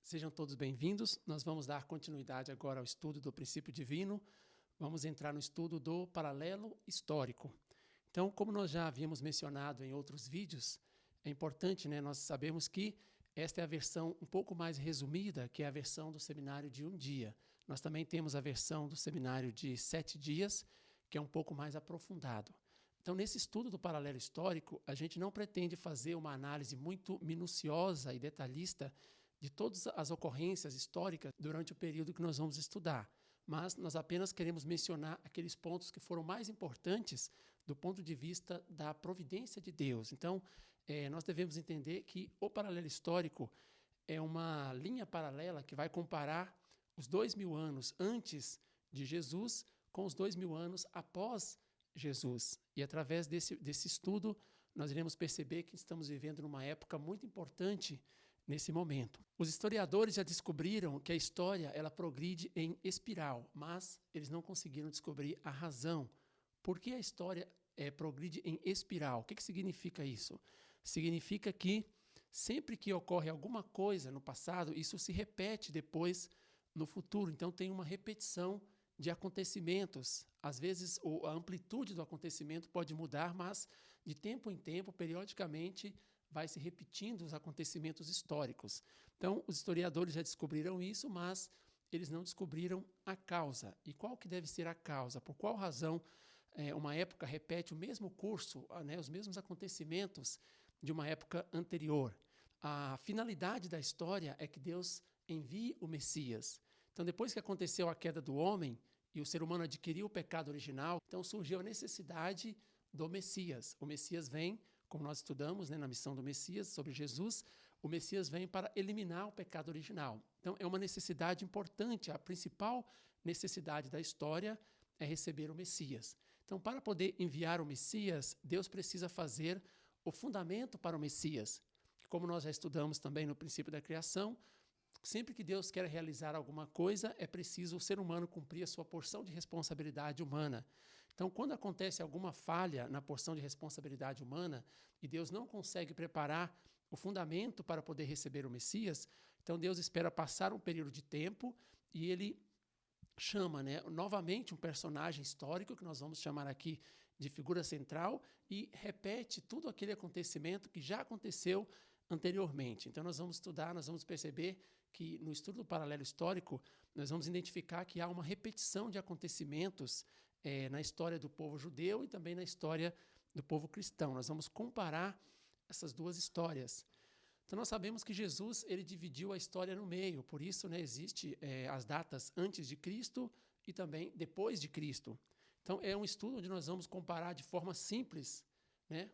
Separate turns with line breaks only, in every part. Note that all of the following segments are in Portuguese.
Sejam todos bem-vindos. Nós vamos dar continuidade agora ao estudo do princípio divino. Vamos entrar no estudo do paralelo histórico. Então, como nós já havíamos mencionado em outros vídeos, é importante, nós sabemos que esta é a versão um pouco mais resumida, que é a versão do seminário de um dia. Nós também temos a versão do seminário de 7 dias, que é um pouco mais aprofundado. Então, nesse estudo do paralelo histórico, a gente não pretende fazer uma análise muito minuciosa e detalhista de todas as ocorrências históricas durante o período que nós vamos estudar, mas nós apenas queremos mencionar aqueles pontos que foram mais importantes do ponto de vista da providência de Deus. Então, nós devemos entender que o paralelo histórico é uma linha paralela que vai comparar os 2000 anos antes de Jesus com os 2000 anos após Jesus. E através desse estudo, nós iremos perceber que estamos vivendo numa época muito importante nesse momento. Os historiadores já descobriram que a história ela progride em espiral, mas eles não conseguiram descobrir a razão. Por que a história progride em espiral? O que significa isso? Significa que sempre que ocorre alguma coisa no passado, isso se repete depois no futuro. Então tem uma repetição de acontecimentos. Às vezes a amplitude do acontecimento pode mudar, mas de tempo em tempo, periodicamente, vai se repetindo os acontecimentos históricos. Então, os historiadores já descobriram isso, mas eles não descobriram a causa. E qual que deve ser a causa? Por qual razão uma época repete o mesmo curso, os mesmos acontecimentos de uma época anterior? A finalidade da história é que Deus envie o Messias. Então, depois que aconteceu a queda do homem e o ser humano adquiriu o pecado original, então surgiu a necessidade do Messias. O Messias vem, como nós estudamos na missão do Messias, sobre Jesus, o Messias vem para eliminar o pecado original. Então, é uma necessidade importante, a principal necessidade da história é receber o Messias. Então, para poder enviar o Messias, Deus precisa fazer o fundamento para o Messias. Como nós já estudamos também no princípio da criação, sempre que Deus quer realizar alguma coisa, é preciso o ser humano cumprir a sua porção de responsabilidade humana. Então, quando acontece alguma falha na porção de responsabilidade humana e Deus não consegue preparar o fundamento para poder receber o Messias, então Deus espera passar um período de tempo e ele chama novamente um personagem histórico, que nós vamos chamar aqui de figura central, e repete tudo aquele acontecimento que já aconteceu anteriormente. Então nós vamos estudar, nós vamos perceber que no estudo do paralelo histórico, nós vamos identificar que há uma repetição de acontecimentos na história do povo judeu e também na história do povo cristão. Nós vamos comparar essas duas histórias. Então nós sabemos que Jesus ele dividiu a história no meio, por isso existe as datas antes de Cristo e também depois de Cristo. Então é um estudo onde nós vamos comparar de forma simples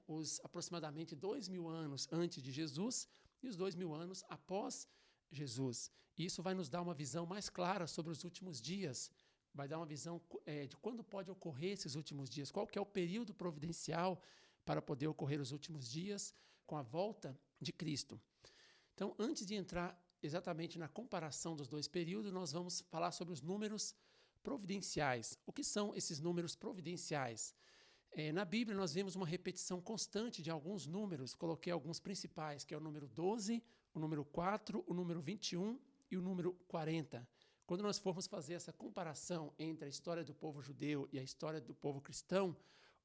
os aproximadamente 2000 anos antes de Jesus e os 2000 anos após Jesus. E isso vai nos dar uma visão mais clara sobre os últimos dias, vai dar uma visão de quando pode ocorrer esses últimos dias, qual que é o período providencial para poder ocorrer os últimos dias com a volta de Cristo. Então, antes de entrar exatamente na comparação dos dois períodos, nós vamos falar sobre os números providenciais. O que são esses números providenciais? Na Bíblia, nós vemos uma repetição constante de alguns números. Coloquei alguns principais, que é o número 12, o número 4, o número 21 e o número 40. Quando nós formos fazer essa comparação entre a história do povo judeu e a história do povo cristão,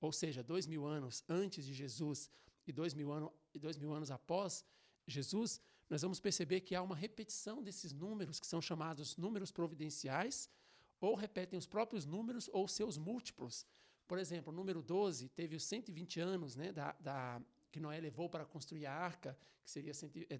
ou seja, 2000 anos antes de Jesus e 2000 anos após Jesus, nós vamos perceber que há uma repetição desses números, que são chamados números providenciais, ou repetem os próprios números ou seus múltiplos. Por exemplo, o número 12 teve os 120 anos que Noé levou para construir a arca, que seria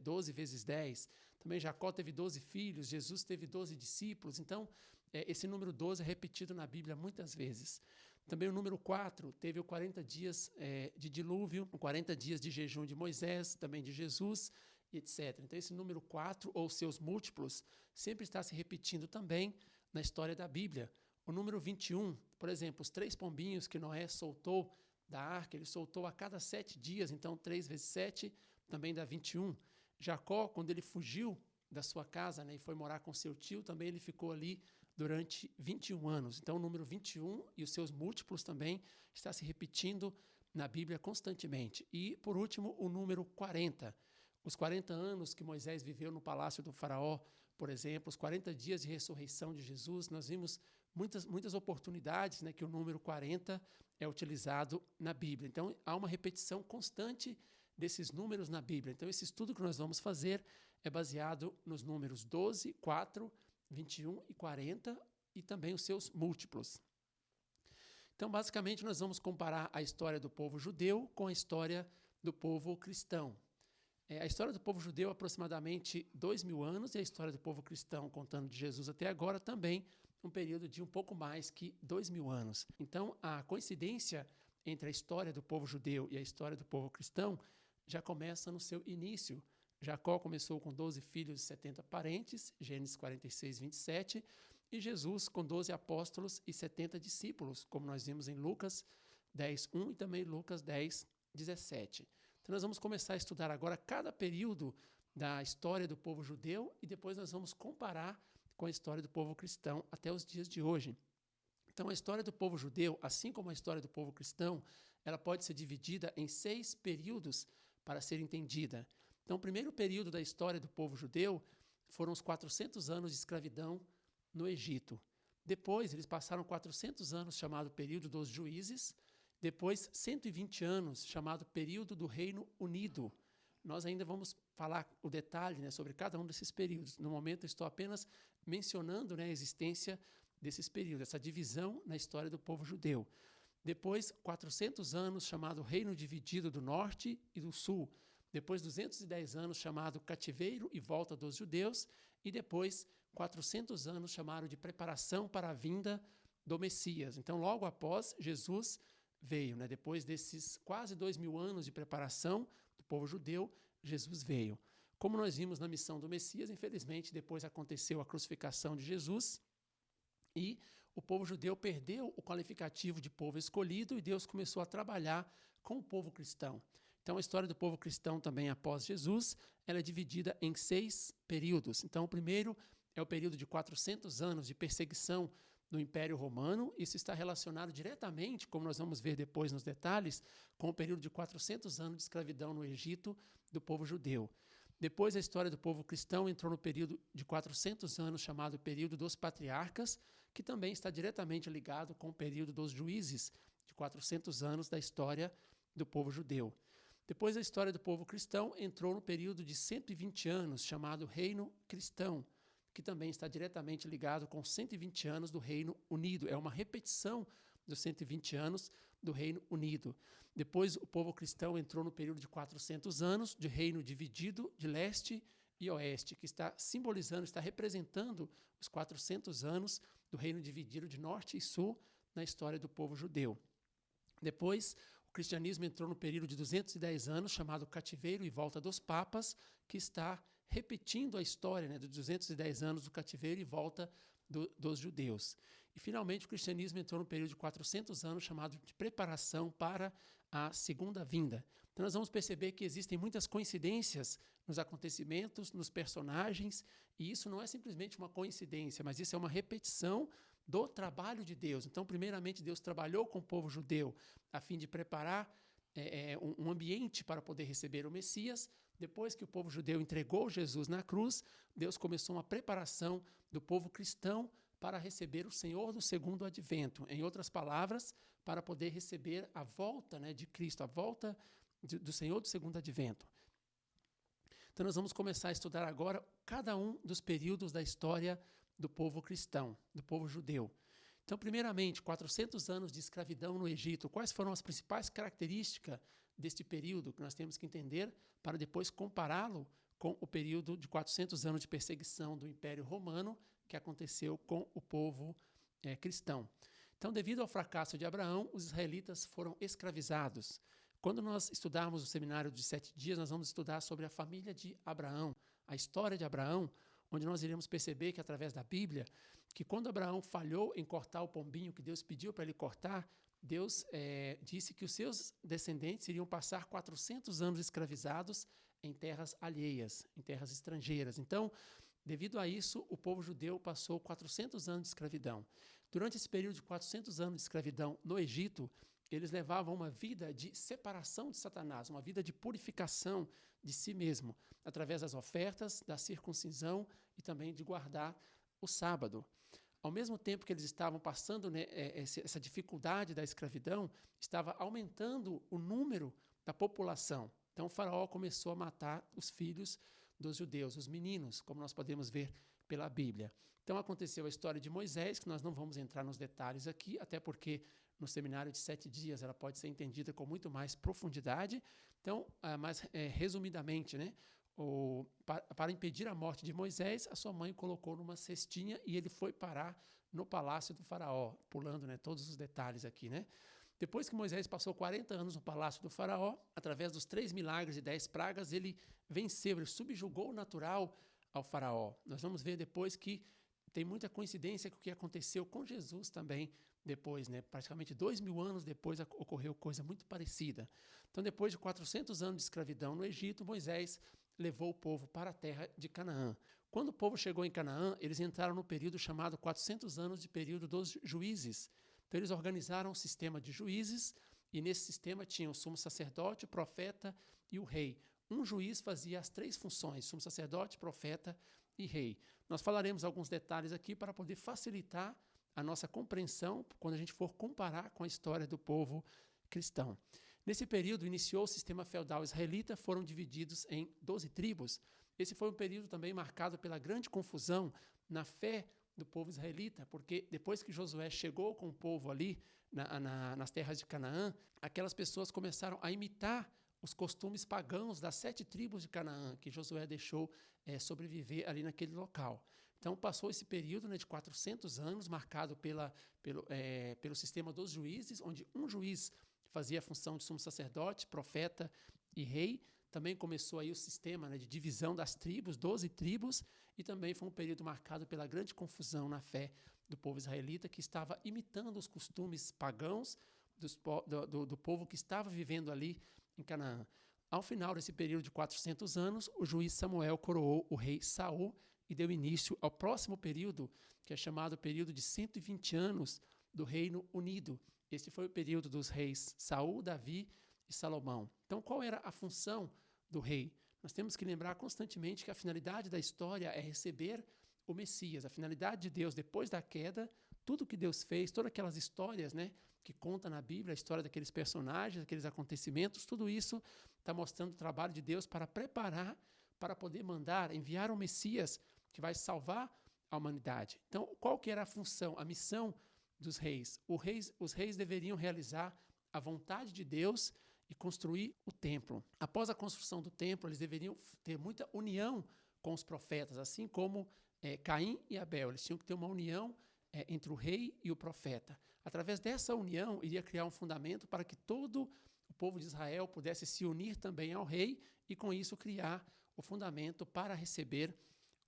12 vezes 10. Também Jacó teve 12 filhos, Jesus teve 12 discípulos. Então, esse número 12 é repetido na Bíblia muitas vezes. Também o número 4 teve os 40 dias de dilúvio, 40 dias de jejum de Moisés, também de Jesus, etc. Então, esse número 4 ou seus múltiplos sempre está se repetindo também na história da Bíblia. O número 21, por exemplo, os 3 pombinhos que Noé soltou da arca, ele soltou a cada 7 dias, então 3 vezes 7 também dá 21. Jacó, quando ele fugiu da sua casa e foi morar com seu tio, também ele ficou ali durante 21 anos. Então o número 21 e os seus múltiplos também está se repetindo na Bíblia constantemente. E, por último, o número 40. Os 40 anos que Moisés viveu no palácio do faraó, por exemplo, os 40 dias de ressurreição de Jesus, nós vimos muitas oportunidades, né, que o número 40 é utilizado na Bíblia. Então, há uma repetição constante desses números na Bíblia. Então, esse estudo que nós vamos fazer é baseado nos números 12, 4, 21 e 40 e também os seus múltiplos. Então, basicamente, nós vamos comparar a história do povo judeu com a história do povo cristão. A história do povo judeu, aproximadamente 2.000 anos, e a história do povo cristão, contando de Jesus até agora, também um período de um pouco mais que 2.000 anos. Então, a coincidência entre a história do povo judeu e a história do povo cristão já começa no seu início. Jacó começou com 12 filhos e 70 parentes, Gênesis 46, 27, e Jesus com 12 apóstolos e 70 discípulos, como nós vimos em Lucas 10, 1 e também Lucas 10, 17. Então, nós vamos começar a estudar agora cada período da história do povo judeu e depois nós vamos comparar com a história do povo cristão até os dias de hoje. Então, a história do povo judeu, assim como a história do povo cristão, ela pode ser dividida em 6 períodos para ser entendida. Então, o primeiro período da história do povo judeu foram os 400 anos de escravidão no Egito. Depois, eles passaram 400 anos, chamado período dos juízes. Depois, 120 anos, chamado período do Reino Unido. Nós ainda vamos falar o detalhe, né, sobre cada um desses períodos. No momento, estou apenas mencionando, né, a existência desses períodos, essa divisão na história do povo judeu. Depois, 400 anos, chamado Reino Dividido do Norte e do Sul. Depois, 210 anos, chamado Cativeiro e Volta dos Judeus. E depois, 400 anos, chamado de Preparação para a Vinda do Messias. Então, logo após, Jesus veio, né? Depois desses quase 2.000 anos de preparação do povo judeu, Jesus veio. Como nós vimos na missão do Messias, infelizmente, depois aconteceu a crucificação de Jesus e o povo judeu perdeu o qualificativo de povo escolhido e Deus começou a trabalhar com o povo cristão. Então, a história do povo cristão também após Jesus, ela é dividida em 6 períodos. Então, o primeiro é o período de 400 anos de perseguição do Império Romano. Isso está relacionado diretamente, como nós vamos ver depois nos detalhes, com o período de 400 anos de escravidão no Egito do povo judeu. Depois, a história do povo cristão entrou no período de 400 anos, chamado período dos patriarcas, que também está diretamente ligado com o período dos juízes, de 400 anos da história do povo judeu. Depois, a história do povo cristão entrou no período de 120 anos, chamado Reino Cristão, que também está diretamente ligado com 120 anos do Reino Unido. É uma repetição dos 120 anos do Reino Unido. Depois, o povo cristão entrou no período de 400 anos de reino dividido de leste e oeste, que está simbolizando, está representando os 400 anos do reino dividido de norte e sul na história do povo judeu. Depois, o cristianismo entrou no período de 210 anos, chamado Cativeiro e Volta dos Papas, que está repetindo a história, né, de 210 anos do cativeiro e volta dos judeus. E, finalmente, o cristianismo entrou no período de 400 anos, chamado de preparação para a segunda vinda. Então, nós vamos perceber que existem muitas coincidências nos acontecimentos, nos personagens, e isso não é simplesmente uma coincidência, mas isso é uma repetição do trabalho de Deus. Então, primeiramente, Deus trabalhou com o povo judeu a fim de preparar um ambiente para poder receber o Messias. Depois que o povo judeu entregou Jesus na cruz, Deus começou uma preparação do povo cristão para receber o Senhor do segundo advento. Em outras palavras, para poder receber a volta, né, de Cristo, a volta do Senhor do segundo advento. Então, nós vamos começar a estudar agora cada um dos períodos da história do povo cristão, do povo judeu. Então, primeiramente, 400 anos de escravidão no Egito. Quais foram as principais características deste período que nós temos que entender para depois compará-lo com o período de 400 anos de perseguição do Império Romano que aconteceu com o povo cristão? Então, devido ao fracasso de Abraão, os israelitas foram escravizados. Quando nós estudarmos o seminário de 7 dias, nós vamos estudar sobre a família de Abraão, a história de Abraão, onde nós iremos perceber que, através da Bíblia, que quando Abraão falhou em cortar o pombinho que Deus pediu para ele cortar, Deus disse que os seus descendentes iriam passar 400 anos escravizados em terras alheias, em terras estrangeiras. Então, devido a isso, o povo judeu passou 400 anos de escravidão. Durante esse período de 400 anos de escravidão no Egito, eles levavam uma vida de separação de Satanás, uma vida de purificação de si mesmo, através das ofertas, da circuncisão e também de guardar o sábado. Ao mesmo tempo que eles estavam passando, né, essa dificuldade da escravidão, estava aumentando o número da população. Então o faraó começou a matar os filhos dos judeus, os meninos, como nós podemos ver pela Bíblia. Então aconteceu a história de Moisés, que nós não vamos entrar nos detalhes aqui, até porque no seminário de 7 dias ela pode ser entendida com muito mais profundidade. Então, mas resumidamente, né, para impedir a morte de Moisés, a sua mãe o colocou numa cestinha e ele foi parar no palácio do faraó, pulando, né, todos os detalhes aqui, né? Depois que Moisés passou 40 anos no palácio do faraó, através dos 3 milagres e 10 pragas, ele venceu, ele subjugou o natural ao faraó. Nós vamos ver depois que tem muita coincidência com o que aconteceu com Jesus também depois, né? Praticamente 2000 anos depois ocorreu coisa muito parecida. Então, depois de 400 anos de escravidão no Egito, Moisés levou o povo para a terra de Canaã. Quando o povo chegou em Canaã, eles entraram no período chamado 400 anos de período dos juízes. Então, eles organizaram um sistema de juízes e nesse sistema tinha o sumo sacerdote, o profeta e o rei. Um juiz fazia as 3 funções, sumo sacerdote, profeta e rei. Nós falaremos alguns detalhes aqui para poder facilitar a nossa compreensão quando a gente for comparar com a história do povo cristão. Nesse período, iniciou o sistema feudal israelita, foram divididos em 12 tribos. Esse foi um período também marcado pela grande confusão na fé do povo israelita, porque depois que Josué chegou com o povo ali nas terras de Canaã, aquelas pessoas começaram a imitar os costumes pagãos das 7 tribos de Canaã, que Josué deixou sobreviver ali naquele local. Então, passou esse período, né, de 400 anos, marcado pelo sistema dos juízes, onde um juiz fazia a função de sumo sacerdote, profeta e rei. Também começou aí o sistema, né, de divisão das tribos, 12 tribos, e também foi um período marcado pela grande confusão na fé do povo israelita, que estava imitando os costumes pagãos do povo que estava vivendo ali em Canaã. Ao final desse período de 400 anos, o juiz Samuel coroou o rei Saul e deu início ao próximo período, que é chamado período de 120 anos do Reino Unido. Este foi o período dos reis Saul, Davi e Salomão. Então, qual era a função do rei? Nós temos que lembrar constantemente que a finalidade da história é receber o Messias. A finalidade de Deus, depois da queda, tudo que Deus fez, todas aquelas histórias, né, que conta na Bíblia, a história daqueles personagens, daqueles acontecimentos, tudo isso está mostrando o trabalho de Deus para preparar, para poder mandar, enviar um Messias que vai salvar a humanidade. Então, qual que era a função, a missão dos reis? Os reis deveriam realizar a vontade de Deus e construir o templo. Após a construção do templo, eles deveriam ter muita união com os profetas, assim como Caim e Abel. Eles tinham que ter uma união entre o rei e o profeta. Através dessa união, iria criar um fundamento para que todo o povo de Israel pudesse se unir também ao rei e, com isso, criar o fundamento para receber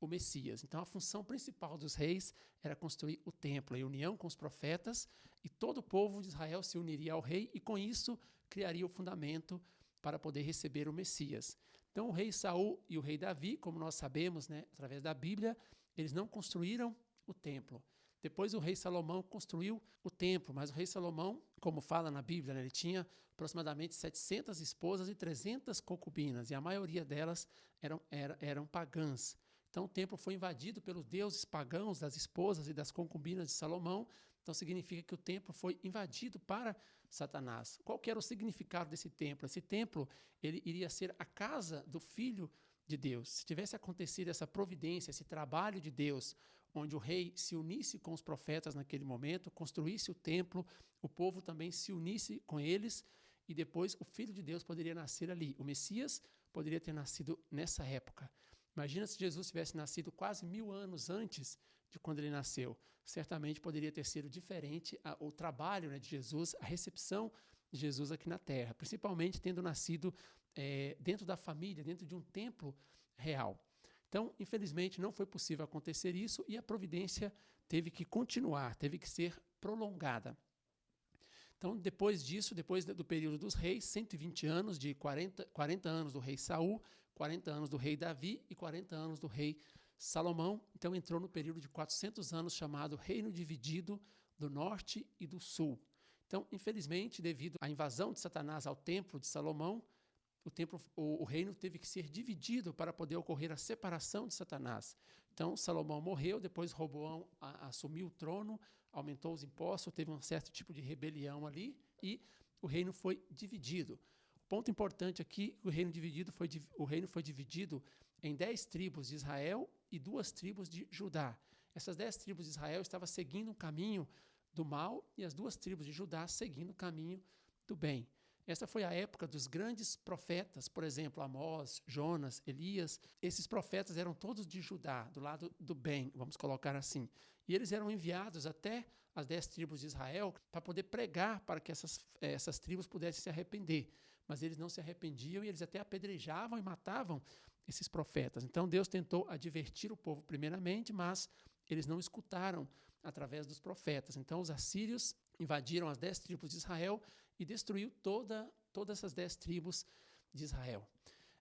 o Messias. Então, a função principal dos reis era construir o templo, em união com os profetas, e todo o povo de Israel se uniria ao rei e, com isso, criaria o fundamento para poder receber o Messias. Então, o rei Saul e o rei Davi, como nós sabemos, né, através da Bíblia, eles não construíram o templo. Depois o rei Salomão construiu o templo, mas o rei Salomão, como fala na Bíblia, né, ele tinha aproximadamente 700 esposas e 300 concubinas, e a maioria delas eram pagãs. Então o templo foi invadido pelos deuses pagãos das esposas e das concubinas de Salomão. Então significa que o templo foi invadido para Satanás. Qual que era o significado desse templo? Esse templo ele iria ser a casa do Filho de Deus. Se tivesse acontecido essa providência, esse trabalho de Deus, onde o rei se unisse com os profetas naquele momento, construísse o templo, o povo também se unisse com eles, e depois o Filho de Deus poderia nascer ali. O Messias poderia ter nascido nessa época. Imagina se Jesus tivesse nascido quase 1000 anos antes de quando ele nasceu. Certamente poderia ter sido diferente o trabalho, né, de Jesus, a recepção de Jesus aqui na Terra, principalmente tendo nascido dentro da família, dentro de um templo real. Então, infelizmente, não foi possível acontecer isso e a providência teve que continuar, teve que ser prolongada. Então, depois disso, depois do período dos reis, 120 anos, de 40 anos do rei Saul, 40 anos do rei Davi e 40 anos do rei Salomão. Então, entrou no período de 400 anos chamado Reino Dividido do Norte e do Sul. Então, infelizmente, devido à invasão de Satanás ao templo de Salomão, o reino teve que ser dividido para poder ocorrer a separação de Satanás. Então, Salomão morreu, depois Roboão assumiu o trono, aumentou os impostos, teve um certo tipo de rebelião ali e o reino foi dividido. O ponto importante aqui, o reino foi dividido em 10 tribos de Israel e 2 tribos de Judá. Essas 10 tribos de Israel estavam seguindo um caminho do mal e as 2 tribos de Judá seguindo o caminho do bem. Essa foi a época dos grandes profetas, por exemplo, Amós, Jonas, Elias. Esses profetas eram todos de Judá, do lado do bem, vamos colocar assim. E eles eram enviados até as 10 tribos de Israel para poder pregar para que essas tribos pudessem se arrepender. Mas eles não se arrependiam e eles até apedrejavam e matavam esses profetas. Então Deus tentou advertir o povo primeiramente, mas eles não escutaram através dos profetas. Então os assírios invadiram as 10 tribos de Israel e destruiu todas essas 10 tribos de Israel.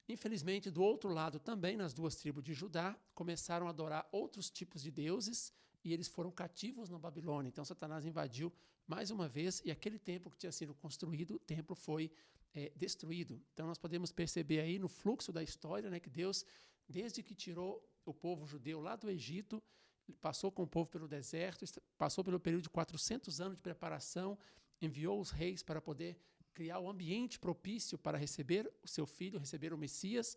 Infelizmente, do outro lado também, nas 2 tribos de Judá, começaram a adorar outros tipos de deuses e eles foram cativos na Babilônia. Então Satanás invadiu mais uma vez e aquele templo que tinha sido construído, o templo foi destruído. Então nós podemos perceber aí no fluxo da história, né, que Deus, desde que tirou o povo judeu lá do Egito, passou com o povo pelo deserto, passou pelo período de 400 anos de preparação, enviou os reis para poder criar o ambiente propício para receber o seu filho, receber o Messias,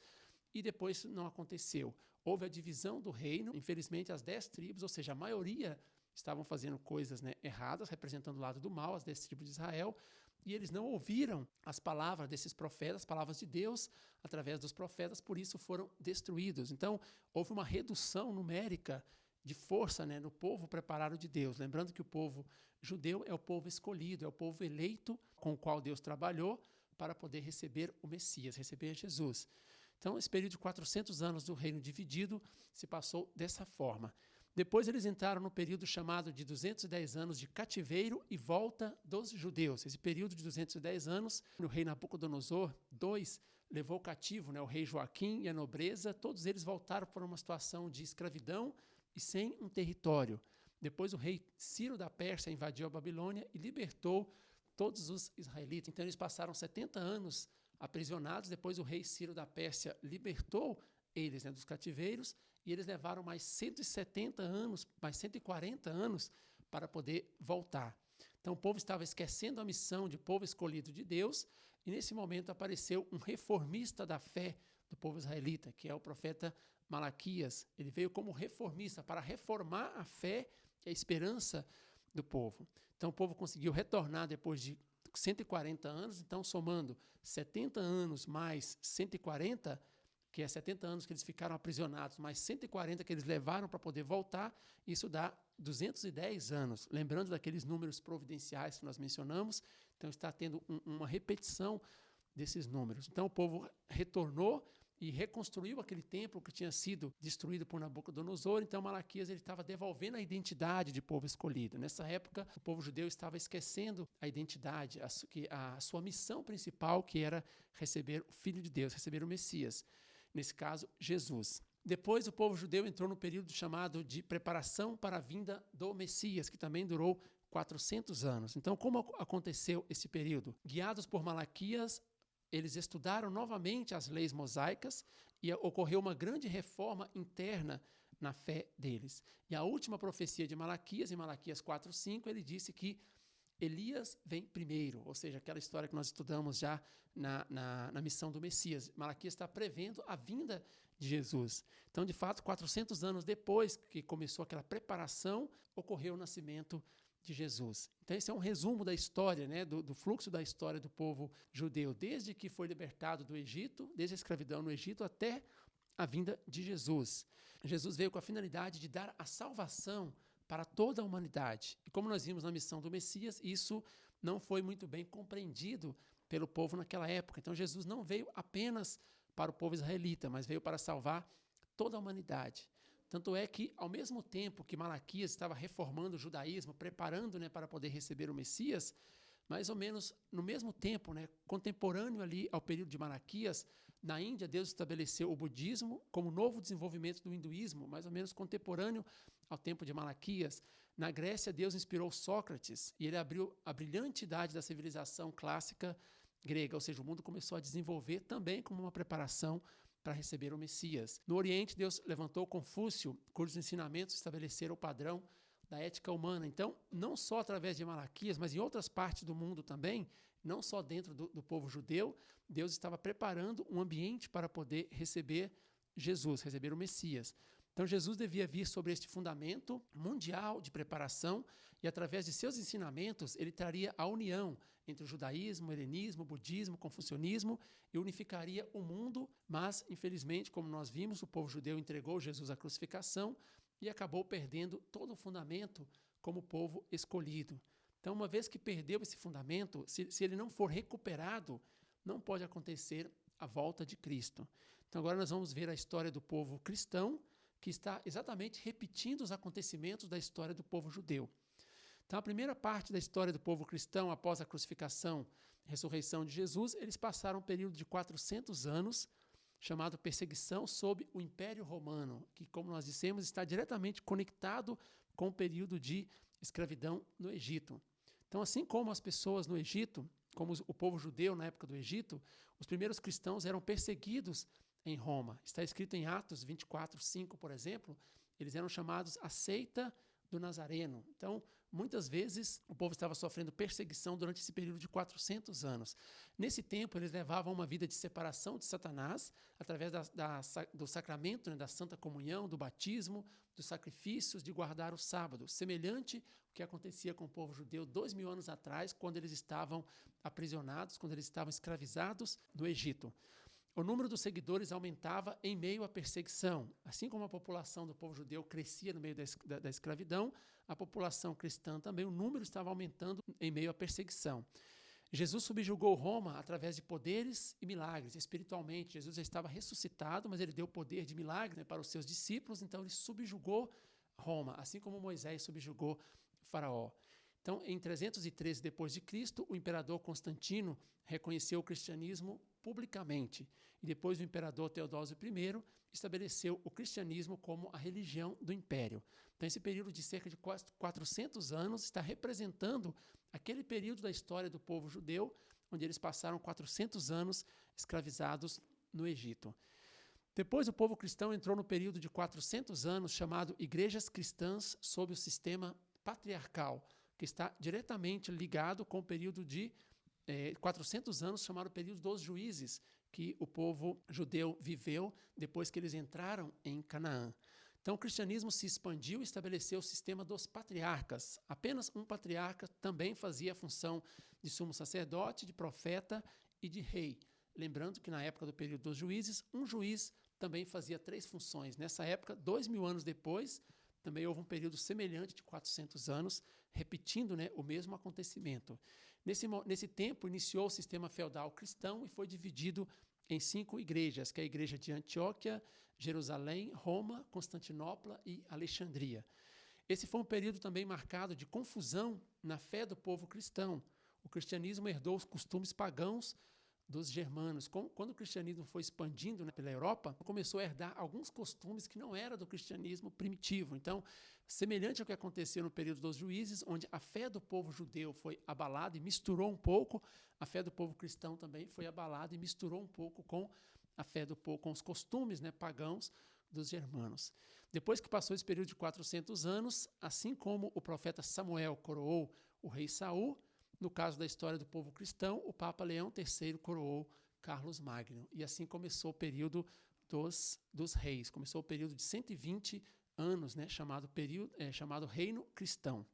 e depois não aconteceu. Houve a divisão do reino, infelizmente as 10 tribos, ou seja, a maioria estavam fazendo coisas, né, erradas, representando o lado do mal, as 10 tribos de Israel, e eles não ouviram as palavras desses profetas, as palavras de Deus, através dos profetas, por isso foram destruídos. Então, houve uma redução numérica de força, né, no povo preparado de Deus. Lembrando que o povo judeu é o povo escolhido, é o povo eleito com o qual Deus trabalhou para poder receber o Messias, receber Jesus. Então, esse período de 400 anos do reino dividido se passou dessa forma. Depois eles entraram no período chamado de 210 anos de cativeiro e volta dos judeus. Esse período de 210 anos, o rei Nabucodonosor II levou cativo, né, o rei Joaquim e a nobreza, todos eles voltaram para uma situação de escravidão e sem um território. Depois o rei Ciro da Pérsia invadiu a Babilônia e libertou todos os israelitas. Então eles passaram 70 anos aprisionados, depois o rei Ciro da Pérsia libertou eles, né, dos cativeiros, e eles levaram mais 170 anos, mais 140 anos para poder voltar. Então o povo estava esquecendo a missão de povo escolhido de Deus, e nesse momento apareceu um reformista da fé do povo israelita, que é o profeta Malaquias. Ele veio como reformista para reformar a fé e a esperança do povo. Então o povo conseguiu retornar depois de 140 anos, então somando 70 anos mais 140, que é 70 anos que eles ficaram aprisionados, mais 140 que eles levaram para poder voltar, isso dá 210 anos. Lembrando daqueles números providenciais que nós mencionamos, então está tendo uma repetição desses números. Então o povo retornou e reconstruiu aquele templo que tinha sido destruído por Nabucodonosor. Então Malaquias ele estava devolvendo a identidade de povo escolhido. Nessa época, o povo judeu estava esquecendo a identidade, a sua missão principal, que era receber o Filho de Deus, receber o Messias. Nesse caso, Jesus. Depois o povo judeu entrou no período chamado de preparação para a vinda do Messias, que também durou 400 anos. Então, como aconteceu esse período? Guiados por Malaquias, eles estudaram novamente as leis mosaicas e ocorreu uma grande reforma interna na fé deles. E a última profecia de Malaquias, em Malaquias 4:5, ele disse que Elias vem primeiro, ou seja, aquela história que nós estudamos já na missão do Messias. Malaquias está prevendo a vinda de Jesus. Então, de fato, 400 anos depois que começou aquela preparação, ocorreu o nascimento de Jesus. Então, esse é um resumo da história, né, do fluxo da história do povo judeu, desde que foi libertado do Egito, desde a escravidão no Egito até a vinda de Jesus. Jesus veio com a finalidade de dar a salvação para toda a humanidade. E como nós vimos na missão do Messias, isso não foi muito bem compreendido pelo povo naquela época. Então Jesus não veio apenas para o povo israelita, mas veio para salvar toda a humanidade. Tanto é que, ao mesmo tempo que Malaquias estava reformando o judaísmo, preparando, né, para poder receber o Messias, mais ou menos no mesmo tempo, né, contemporâneo ali ao período de Malaquias, Na Índia, Deus estabeleceu o budismo como novo desenvolvimento do hinduísmo, mais ou menos contemporâneo ao tempo de Malaquias. Na Grécia, Deus inspirou Sócrates e ele abriu a brilhante idade da civilização clássica grega, ou seja, o mundo começou a desenvolver também como uma preparação para receber o Messias. No Oriente, Deus levantou Confúcio, cujos ensinamentos estabeleceram o padrão da ética humana. Então, não só através de Malaquias, mas em outras partes do mundo também, não só dentro do povo judeu, Deus estava preparando um ambiente para poder receber Jesus, receber o Messias. Então, Jesus devia vir sobre este fundamento mundial de preparação e, através de seus ensinamentos, ele traria a união entre o judaísmo, o helenismo, o budismo, o confucionismo e unificaria o mundo, mas, infelizmente, como nós vimos, o povo judeu entregou Jesus à crucificação e acabou perdendo todo o fundamento como povo escolhido. Então, uma vez que perdeu esse fundamento, se ele não for recuperado, não pode acontecer a volta de Cristo. Então, agora nós vamos ver a história do povo cristão, que está exatamente repetindo os acontecimentos da história do povo judeu. Então, a primeira parte da história do povo cristão, após a crucificação e ressurreição de Jesus, eles passaram um período de 400 anos, chamado perseguição sob o Império Romano, que, como nós dissemos, está diretamente conectado com o período de escravidão no Egito. Então, assim como as pessoas no Egito, como o povo judeu na época do Egito, os primeiros cristãos eram perseguidos em Roma. Está escrito em Atos 24:5, por exemplo, eles eram chamados a seita do Nazareno. Então, muitas vezes, o povo estava sofrendo perseguição durante esse período de 400 anos. Nesse tempo, eles levavam uma vida de separação de Satanás, através do sacramento, né, da Santa Comunhão, do batismo, dos sacrifícios, de guardar o sábado, semelhante ao que acontecia com o povo judeu 2000 anos atrás, quando eles estavam aprisionados, quando eles estavam escravizados no Egito. O número dos seguidores aumentava em meio à perseguição. Assim como a população do povo judeu crescia no meio da escravidão, a população cristã também, o número estava aumentando em meio à perseguição. Jesus subjugou Roma através de poderes e milagres. Espiritualmente, Jesus já estava ressuscitado, mas ele deu poder de milagre, né, para os seus discípulos, então ele subjugou Roma, assim como Moisés subjugou Faraó. Então, em 313 depois de Cristo, o imperador Constantino reconheceu o cristianismo publicamente. E depois o imperador Teodósio I estabeleceu o cristianismo como a religião do império. Então, esse período de cerca de 400 anos está representando aquele período da história do povo judeu, onde eles passaram 400 anos escravizados no Egito. Depois, o povo cristão entrou no período de 400 anos chamado Igrejas Cristãs sob o sistema patriarcal, que está diretamente ligado com o período de 400 anos, chamado período dos juízes, que o povo judeu viveu depois que eles entraram em Canaã. Então, o cristianismo se expandiu e estabeleceu o sistema dos patriarcas. Apenas um patriarca também fazia a função de sumo sacerdote, de profeta e de rei. Lembrando que na época do período dos juízes, um juiz também fazia 3 funções. Nessa época, 2000 anos depois, também houve um período semelhante de 400 anos, repetindo, né, o mesmo acontecimento. Nesse tempo, iniciou o sistema feudal cristão e foi dividido em 5 igrejas, que é a igreja de Antioquia, Jerusalém, Roma, Constantinopla e Alexandria. Esse foi um período também marcado de confusão na fé do povo cristão. O cristianismo herdou os costumes pagãos dos germanos. Quando o cristianismo foi expandindo, né, pela Europa, começou a herdar alguns costumes que não eram do cristianismo primitivo. Então, semelhante ao que aconteceu no período dos juízes, onde a fé do povo judeu foi abalada e misturou um pouco, a fé do povo cristão também foi abalada e misturou um pouco com a fé do povo, com os costumes, né, pagãos dos germanos. Depois que passou esse período de 400 anos, assim como o profeta Samuel coroou o rei Saul, no caso da história do povo cristão, o Papa Leão III coroou Carlos Magno. E assim começou o período dos reis. Começou o período de 120 anos, né, chamado Reino Cristão.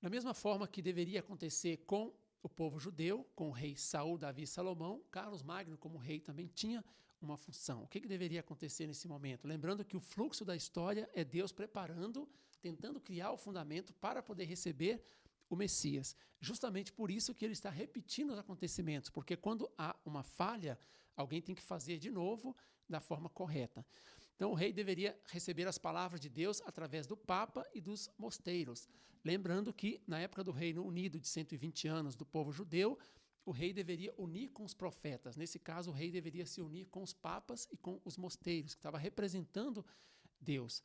Da mesma forma que deveria acontecer com o povo judeu, com o rei Saul, Davi e Salomão, Carlos Magno, como rei, também tinha uma função. O que deveria acontecer nesse momento? Lembrando que o fluxo da história é Deus preparando, tentando criar o fundamento para poder receber o Messias. Justamente por isso que ele está repetindo os acontecimentos, porque quando há uma falha, alguém tem que fazer de novo da forma correta. Então o rei deveria receber as palavras de Deus através do Papa e dos mosteiros. Lembrando que na época do Reino Unido de 120 anos do povo judeu, o rei deveria unir com os profetas. Nesse caso, o rei deveria se unir com os papas e com os mosteiros, que estava representando Deus.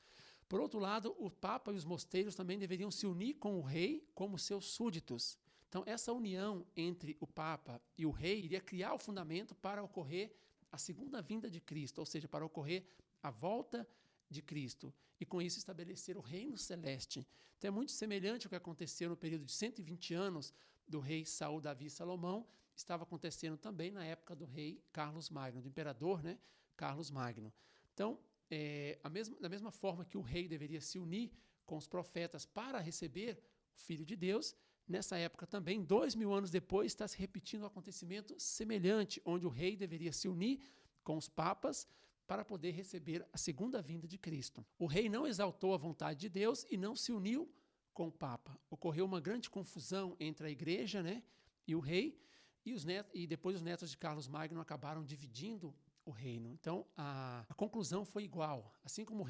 Por outro lado, o papa e os mosteiros também deveriam se unir com o rei como seus súditos. Então, essa união entre o papa e o rei iria criar o fundamento para ocorrer a segunda vinda de Cristo, ou seja, para ocorrer a volta de Cristo, e com isso estabelecer o reino celeste. Então é muito semelhante ao que aconteceu no período de 120 anos do rei Saul, Davi e Salomão, estava acontecendo também na época do rei Carlos Magno, do imperador, né, Carlos Magno. Então, da mesma forma que o rei deveria se unir com os profetas para receber o Filho de Deus, nessa época também, 2000 anos depois, está se repetindo um acontecimento semelhante, onde o rei deveria se unir com os papas para poder receber a segunda vinda de Cristo. O rei não exaltou a vontade de Deus e não se uniu com o papa. Ocorreu uma grande confusão entre a igreja, né, e o rei, e depois os netos de Carlos Magno acabaram dividindo o reino. Então, a conclusão foi igual. Assim como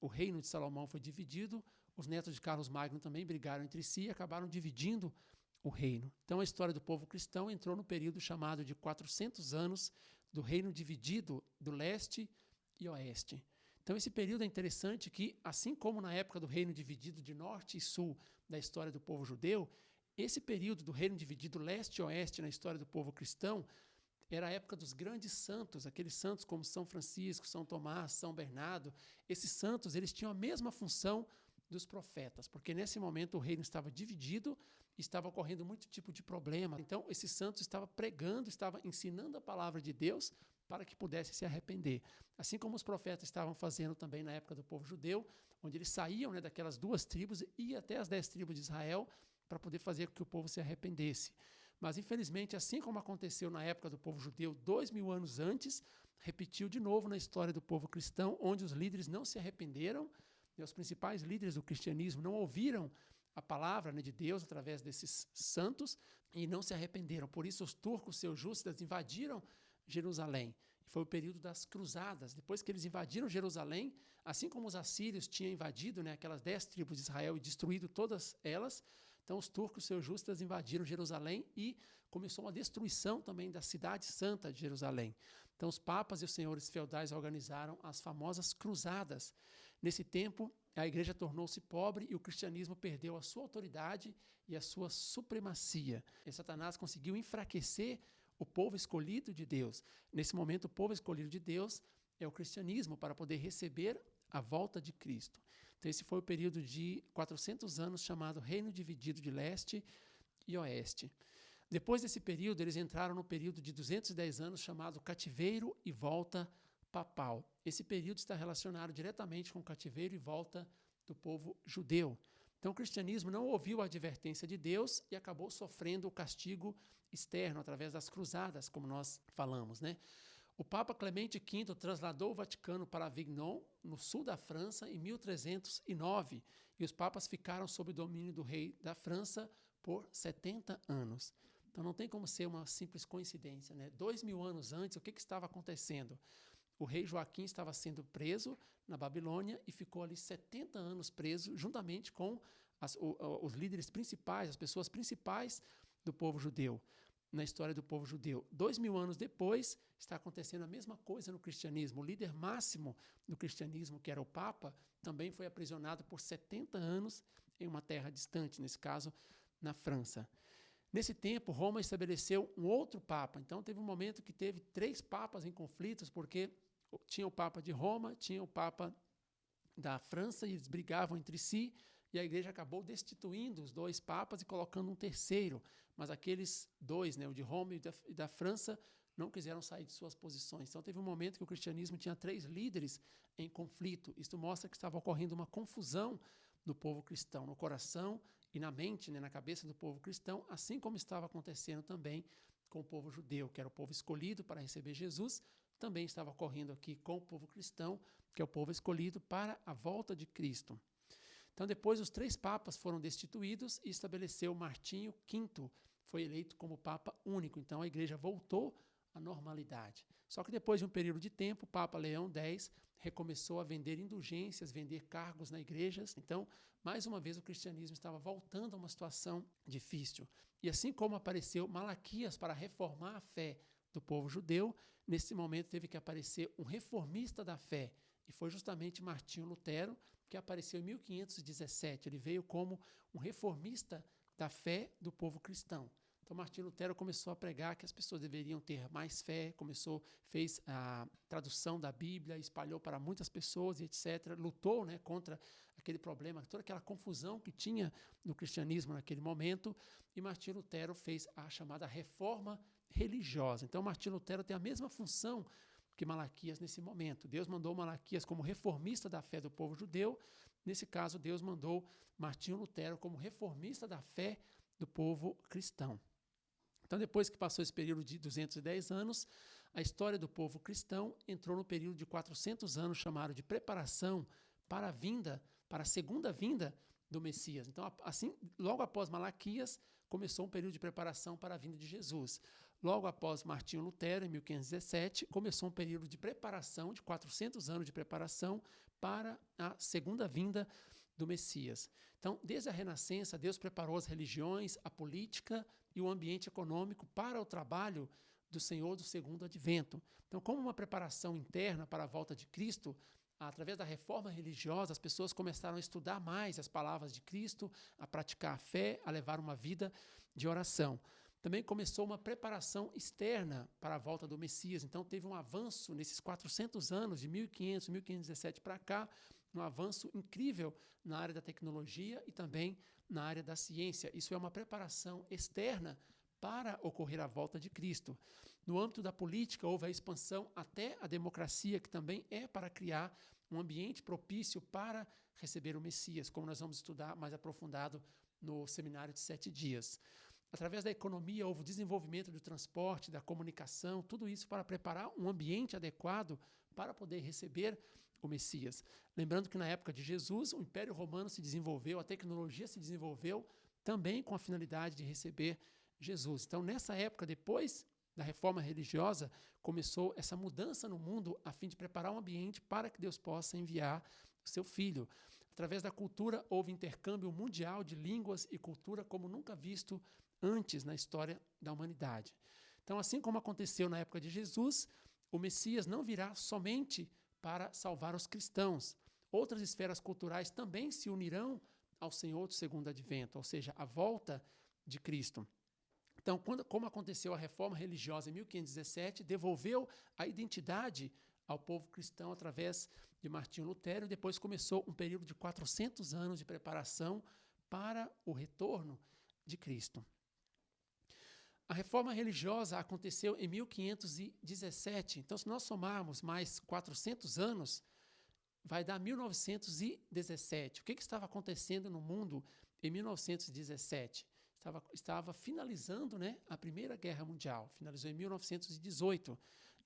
o reino de Salomão foi dividido, os netos de Carlos Magno também brigaram entre si e acabaram dividindo o reino. Então, a história do povo cristão entrou no período chamado de 400 anos do reino dividido do leste e oeste. Então, esse período é interessante que, assim como na época do reino dividido de norte e sul da história do povo judeu, esse período do reino dividido leste e oeste na história do povo cristão era a época dos grandes santos, aqueles santos como São Francisco, São Tomás, São Bernardo. Esses santos, eles tinham a mesma função dos profetas, porque nesse momento o reino estava dividido, estava ocorrendo muito tipo de problema. Então, esses santos estavam pregando, estavam ensinando a palavra de Deus para que pudesse se arrepender. Assim como os profetas estavam fazendo também na época do povo judeu, onde eles saíam, né, daquelas 2 tribos e iam até as 10 tribos de Israel para poder fazer com que o povo se arrependesse. Mas, infelizmente, assim como aconteceu na época do povo judeu 2000 anos antes, repetiu de novo na história do povo cristão, onde os líderes não se arrependeram, e os principais líderes do cristianismo não ouviram a palavra, né, de Deus através desses santos e não se arrependeram. Por isso, os turcos seljúcidas invadiram Jerusalém. E foi o período das cruzadas. Depois que eles invadiram Jerusalém, assim como os assírios tinham invadido, né, aquelas 10 tribos de Israel e destruído todas elas, então os turcos seljúcidas invadiram Jerusalém e começou uma destruição também da cidade santa de Jerusalém. Então os papas e os senhores feudais organizaram as famosas cruzadas. Nesse tempo, a igreja tornou-se pobre e o cristianismo perdeu a sua autoridade e a sua supremacia. E Satanás conseguiu enfraquecer o povo escolhido de Deus. Nesse momento, o povo escolhido de Deus é o cristianismo para poder receber a volta de Cristo. Então, esse foi o período de 400 anos chamado Reino Dividido de Leste e Oeste. Depois desse período, eles entraram no período de 210 anos chamado Cativeiro e Volta Papal. Esse período está relacionado diretamente com o cativeiro e volta do povo judeu. Então, o cristianismo não ouviu a advertência de Deus e acabou sofrendo o castigo externo através das cruzadas, como nós falamos, né? O Papa Clemente V trasladou o Vaticano para Avignon, no sul da França, em 1309, e os papas ficaram sob o domínio do rei da França por 70 anos. Então, não tem como ser uma simples coincidência, né? 2000 anos antes, o que estava acontecendo? O rei Joaquim estava sendo preso na Babilônia e ficou ali 70 anos preso, juntamente com os líderes principais, as pessoas principais do povo judeu, na história do povo judeu. 2000 anos depois, está acontecendo a mesma coisa no cristianismo. O líder máximo do cristianismo, que era o Papa, também foi aprisionado por 70 anos em uma terra distante, nesse caso, na França. Nesse tempo, Roma estabeleceu um outro Papa. Então, teve um momento que teve 3 papas em conflitos, porque tinha o Papa de Roma, tinha o Papa da França, e eles brigavam entre si, e a igreja acabou destituindo os 2 papas e colocando um terceiro. Mas aqueles 2, né, o de Roma e da França, não quiseram sair de suas posições. Então, teve um momento que o cristianismo tinha 3 líderes em conflito. Isso mostra que estava ocorrendo uma confusão do povo cristão, no coração e na mente, né, na cabeça do povo cristão, assim como estava acontecendo também com o povo judeu, que era o povo escolhido para receber Jesus, também estava ocorrendo aqui com o povo cristão, que é o povo escolhido para a volta de Cristo. Então, depois, os 3 papas foram destituídos e estabeleceu Martinho V, foi eleito como Papa único. Então, a igreja voltou à normalidade. Só que depois de um período de tempo, o Papa Leão X recomeçou a vender indulgências, vender cargos nas igrejas. Então, mais uma vez, o cristianismo estava voltando a uma situação difícil. E assim como apareceu Malaquias para reformar a fé do povo judeu, nesse momento teve que aparecer um reformista da fé. E foi justamente Martinho Lutero, que apareceu em 1517. Ele veio como um reformista da fé do povo cristão. Então, Martinho Lutero começou a pregar que as pessoas deveriam ter mais fé, fez a tradução da Bíblia, espalhou para muitas pessoas e etc. Lutou, né, contra aquele problema, toda aquela confusão que tinha no cristianismo naquele momento, e Martinho Lutero fez a chamada reforma religiosa. Então, Martinho Lutero tem a mesma função que Malaquias nesse momento. Deus mandou Malaquias como reformista da fé do povo judeu. Nesse caso, Deus mandou Martinho Lutero como reformista da fé do povo cristão. Então, depois que passou esse período de 210 anos, a história do povo cristão entrou no período de 400 anos, chamado de preparação para a vinda, para a segunda vinda do Messias. Então, assim, logo após Malaquias, começou um período de preparação para a vinda de Jesus. Logo após Martinho Lutero, em 1517, começou um período de preparação, de 400 anos de preparação para a segunda vinda do Messias. Então, desde a Renascença, Deus preparou as religiões, a política e o ambiente econômico para o trabalho do Senhor do segundo advento. Então, como uma preparação interna para a volta de Cristo, através da reforma religiosa, as pessoas começaram a estudar mais as palavras de Cristo, a praticar a fé, a levar uma vida de oração. Também começou uma preparação externa para a volta do Messias. Então, teve um avanço nesses 400 anos, de 1500, 1517 para cá, um avanço incrível na área da tecnologia e também na área da ciência. Isso é uma preparação externa para ocorrer a volta de Cristo. No âmbito da política, houve a expansão até a democracia, que também é para criar um ambiente propício para receber o Messias, como nós vamos estudar mais aprofundado no seminário de 7 dias. Através da economia, houve o desenvolvimento do transporte, da comunicação, tudo isso para preparar um ambiente adequado para poder receber o Messias. Lembrando que na época de Jesus, o Império Romano se desenvolveu, a tecnologia se desenvolveu também com a finalidade de receber Jesus. Então, nessa época, depois da reforma religiosa, começou essa mudança no mundo a fim de preparar um ambiente para que Deus possa enviar o seu Filho. Através da cultura, houve intercâmbio mundial de línguas e cultura como nunca visto antes na história da humanidade. Então, assim como aconteceu na época de Jesus, o Messias não virá somente para salvar os cristãos. Outras esferas culturais também se unirão ao Senhor do segundo advento, ou seja, a volta de Cristo. Então, como aconteceu a reforma religiosa em 1517, devolveu a identidade ao povo cristão através de Martinho Lutero, e depois começou um período de 400 anos de preparação para o retorno de Cristo. A reforma religiosa aconteceu em 1517, então se nós somarmos mais 400 anos, vai dar 1917. O que estava acontecendo no mundo em 1917? Estava finalizando, né, a Primeira Guerra Mundial, finalizou em 1918.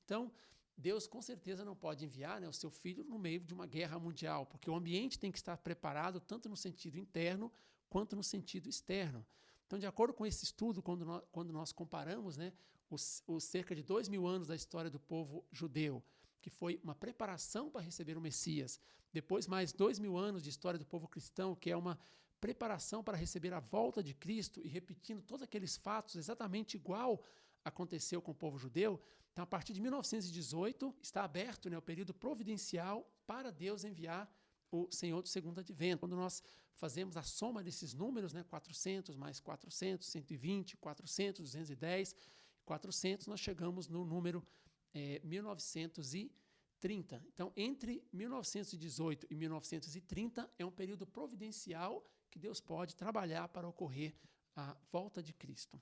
Então, Deus com certeza não pode enviar, né, o seu filho no meio de uma guerra mundial, porque o ambiente tem que estar preparado tanto no sentido interno quanto no sentido externo. Então, de acordo com esse estudo, quando nós comparamos, né, os cerca de 2000 anos da história do povo judeu, que foi uma preparação para receber o Messias, depois mais 2000 anos de história do povo cristão, que é uma preparação para receber a volta de Cristo e repetindo todos aqueles fatos exatamente igual aconteceu com o povo judeu. Então, a partir de 1918, está aberto, né, o período providencial para Deus enviar o Senhor do segundo advento. Quando nós fazemos a soma desses números, né, 400 mais 400, 120, 400, 210, 400, nós chegamos no número 1930. Então, entre 1918 e 1930 é um período providencial que Deus pode trabalhar para ocorrer a volta de Cristo.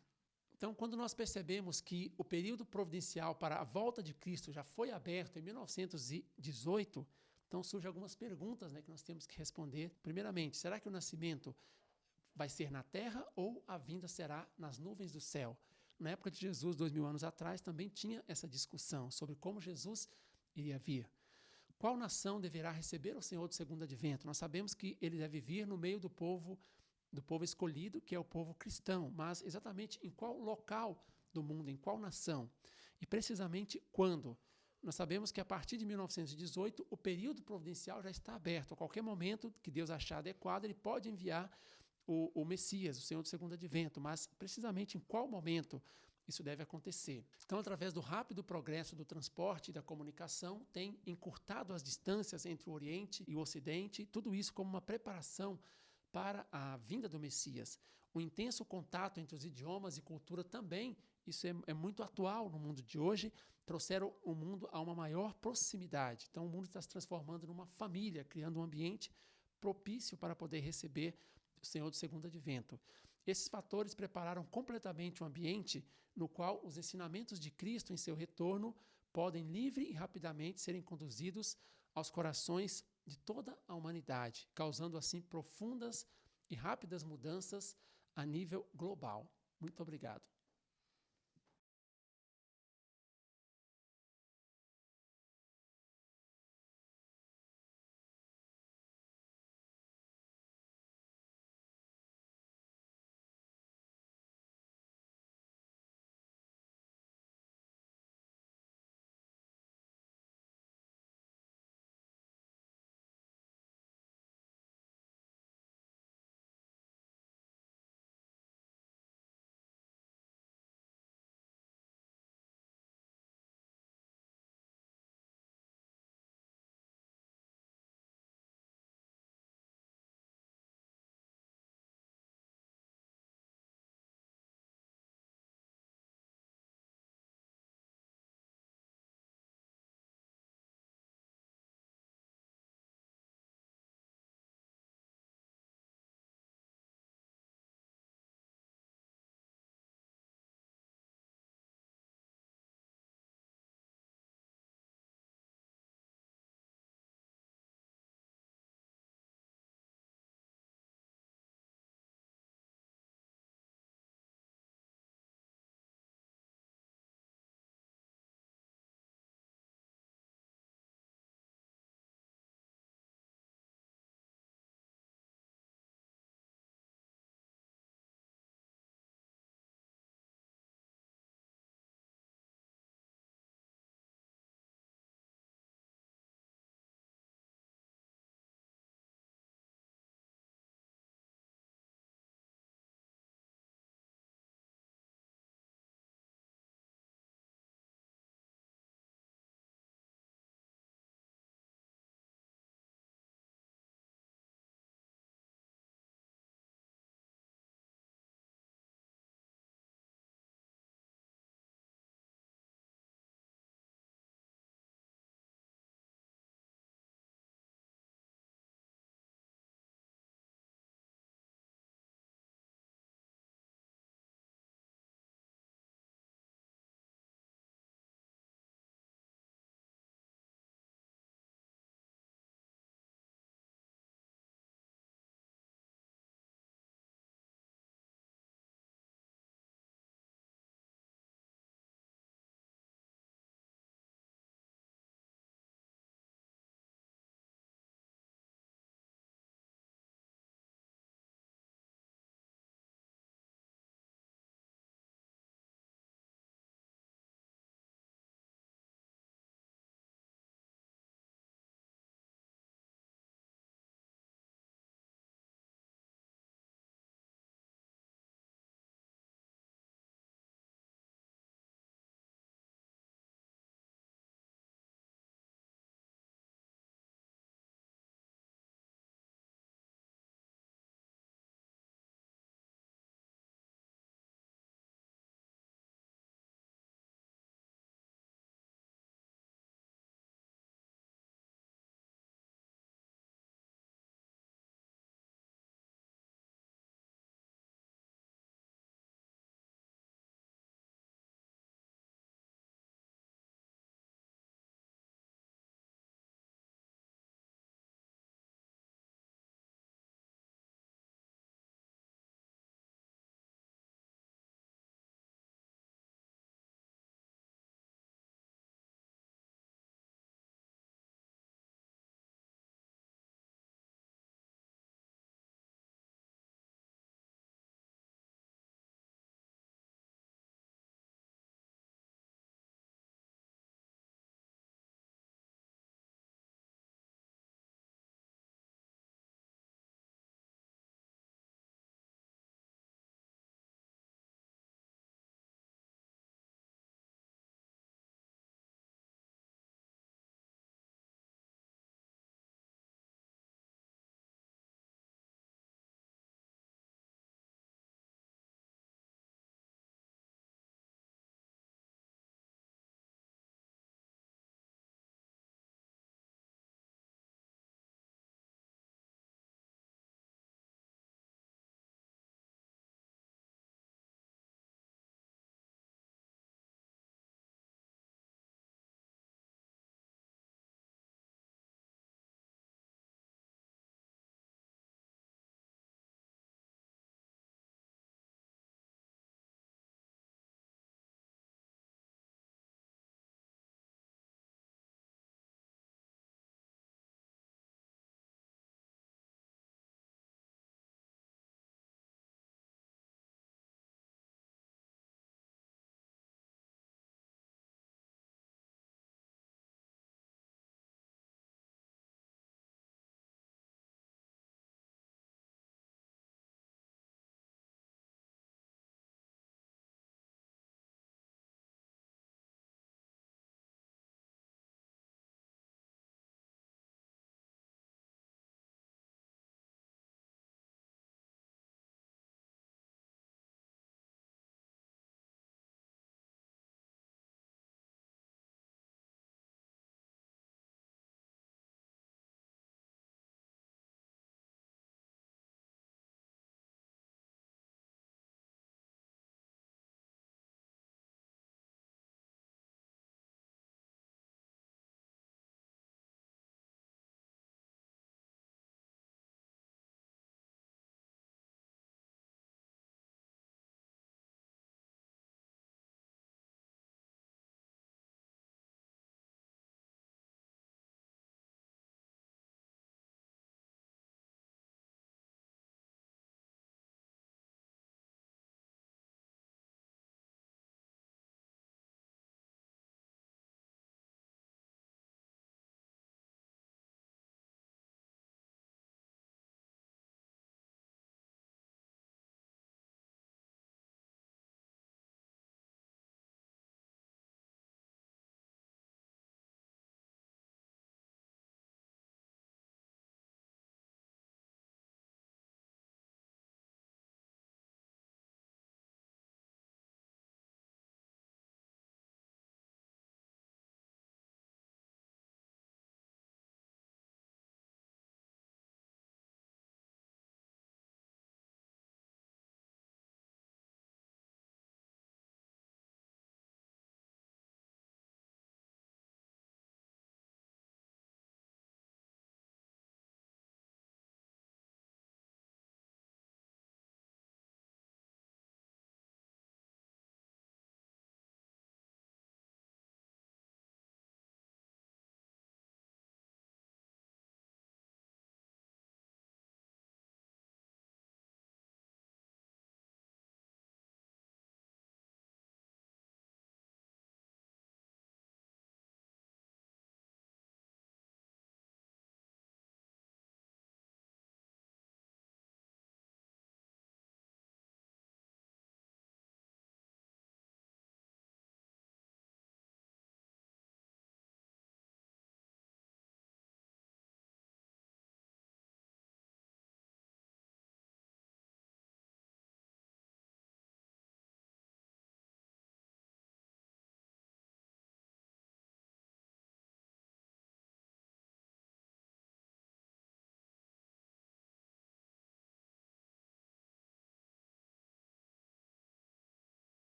Então, quando nós percebemos que o período providencial para a volta de Cristo já foi aberto em 1918, então surgem algumas perguntas, né, que nós temos que responder. Primeiramente, será que o nascimento vai ser na terra ou a vinda será nas nuvens do céu? Na época de Jesus, 2000 anos atrás, também tinha essa discussão sobre como Jesus iria vir. Qual nação deverá receber o Senhor do segundo advento? Nós sabemos que ele deve vir no meio do povo escolhido, que é o povo cristão, mas exatamente em qual local do mundo, em qual nação? E precisamente quando? Nós sabemos que a partir de 1918, o período providencial já está aberto. A qualquer momento que Deus achar adequado, ele pode enviar o Messias, o Senhor do segundo advento. Mas precisamente em qual momento isso deve acontecer? Então, através do rápido progresso do transporte e da comunicação, tem encurtado as distâncias entre o Oriente e o Ocidente, tudo isso como uma preparação para a vinda do Messias. O intenso contato entre os idiomas e cultura também, isso é muito atual no mundo de hoje, trouxeram o mundo a uma maior proximidade. Então, o mundo está se transformando numa família, criando um ambiente propício para poder receber o Senhor do segundo advento. Esses fatores prepararam completamente um ambiente no qual os ensinamentos de Cristo em seu retorno podem livre e rapidamente serem conduzidos aos corações de toda a humanidade, causando assim profundas e rápidas mudanças a nível global. Muito obrigado.